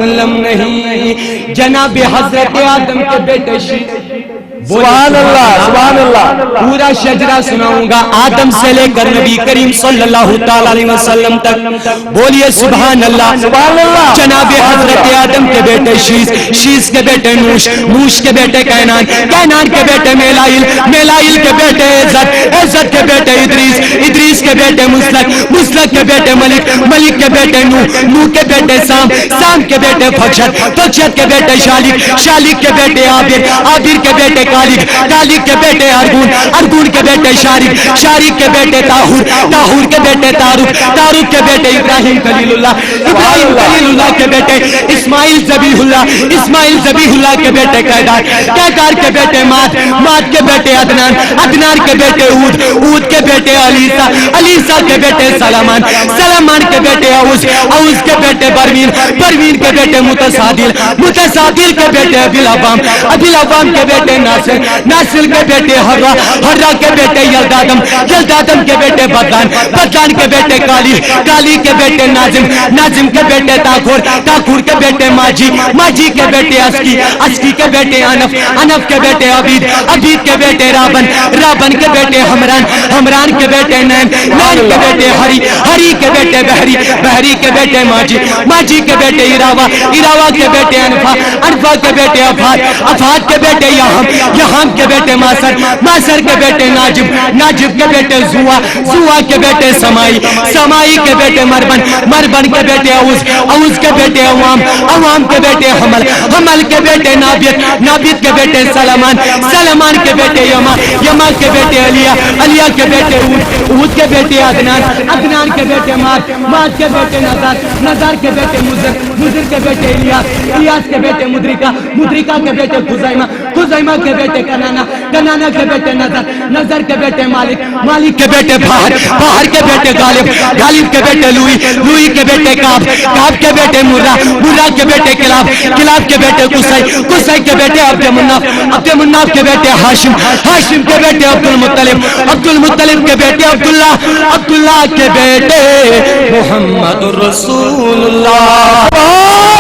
مسلم نہیں. جناب حضرت آدم کے بیٹے سبحان اللہ سبحان اللہ. پورا شجرہ سناؤں گا آدم سے لے کر نبی کریم صلی اللہ تعالی علیہ وسلم تک. بولیے سبحان اللہ سبحان اللہ. جناب حضرت آدم کے بیٹے شیس، شیس کے بیٹے نوش، نوش کے بیٹے کینان، کینان کے بیٹے میلائل، میلائل کے بیٹے عزت، عزت کے بیٹے ادریس، ادریس کے بیٹے مسلک، مسلک کے بیٹے ملک، ملک کے بیٹے نوح، نوح کے بیٹے سام، سام کے بیٹے فخشت، فخشت کے بیٹے شالک، شالک کے بیٹے عابر، عابر کے بیٹے کالک، کالک کے بیٹے ارگون، ارگون کے بیٹے شارک، شارک کے بیٹے تاہور، تاہور کے بیٹے تارک، تارک کے بیٹے ابراہیم خلیل اللہ، ابراہیم خلیل اللہ کے بیٹے اسماعیل ذبیح اللہ، اسماعیل ذبیح اللہ کے بیٹے قیدار، قیدار کے بیٹے مات، مات کے بیٹے عدنان، عدنان کے بیٹے اود، اود کے بیٹے علیسا، علیسا کے بیٹے سلمان، سلمان کے بیٹے اوز، اوز کے بیٹے پروین، پروین کے بیٹے متصادل، متصادل کے بیٹے ابیلعوام، ابیلعوام کے بیٹے ناصر، ناصر کے بیٹے حرہ، حرہ کے بیٹے یلدادم، یلدادم کے بیٹے بدلان، بدلان کے بیٹے کالی، کالی کے بیٹے ناظم، ناظم کے بیٹے تاکور، تاکور کے بیٹے ماجی، ماجی کے بیٹے اسکی، اسکی کے بیٹے انف، انف کے بیٹے عبید، عبید کے بیٹے رابن، رابن کے بیٹے حمران، حمران کے بیٹے نیم، نیم کے بیٹے ہری، ہری کے بیٹے بحری، بحری کے بیٹے ماجی، ماجی کے بیٹے اراوا، اراوا کے بیٹے انفا، انفا کے بیٹے افاد، افاد کے بیٹے یہم، یہم کے بیٹے ماسر، ماسر کے بیٹے ناجب، ناجب کے بیٹے زوا، زوا کے بیٹے سمائی، سمائی کے بیٹے مربن، مربن کے بیٹے اوز، اوز کے بیٹے عوام، عوام کے بیٹے حمل، حمل کے بیٹے نابیت، نابیت کے بیٹے سلمان، سلمان کے بیٹے یما، یما کے بیٹے علیہ، علیہ کے بیٹے اود، اود کے بیٹے عدنان، عدنان کے بیٹے مات، مات کے بیٹے نظر، نظر کے بیٹے مزر، مزر کے بیٹے الیاس، الیاس کے بیٹے مدرکہ، مدرکہ کے بیٹے خزیمہ، خزیمہ کے بیٹے کنانا، کنانا کے بیٹے نظر، نظر کے بیٹے مالک، مالک کے بیٹے بہر، بہر کے بیٹے غالب، غالب کے بیٹے لوئی، لوئی کے بیٹے کعب، کعب کے بیٹے مرہ، مرہ کے بیٹے کلاب، کلاب کے بیٹے قصی، قصی کے بیٹے عبد مناف، عبد مناف کے بیٹے ہاشم، ہاشم کے بیٹے عبد المطلب، عبد المطلب کے بیٹے عبداللہ، عبداللہ کے بیٹے محمد رسول اللہ.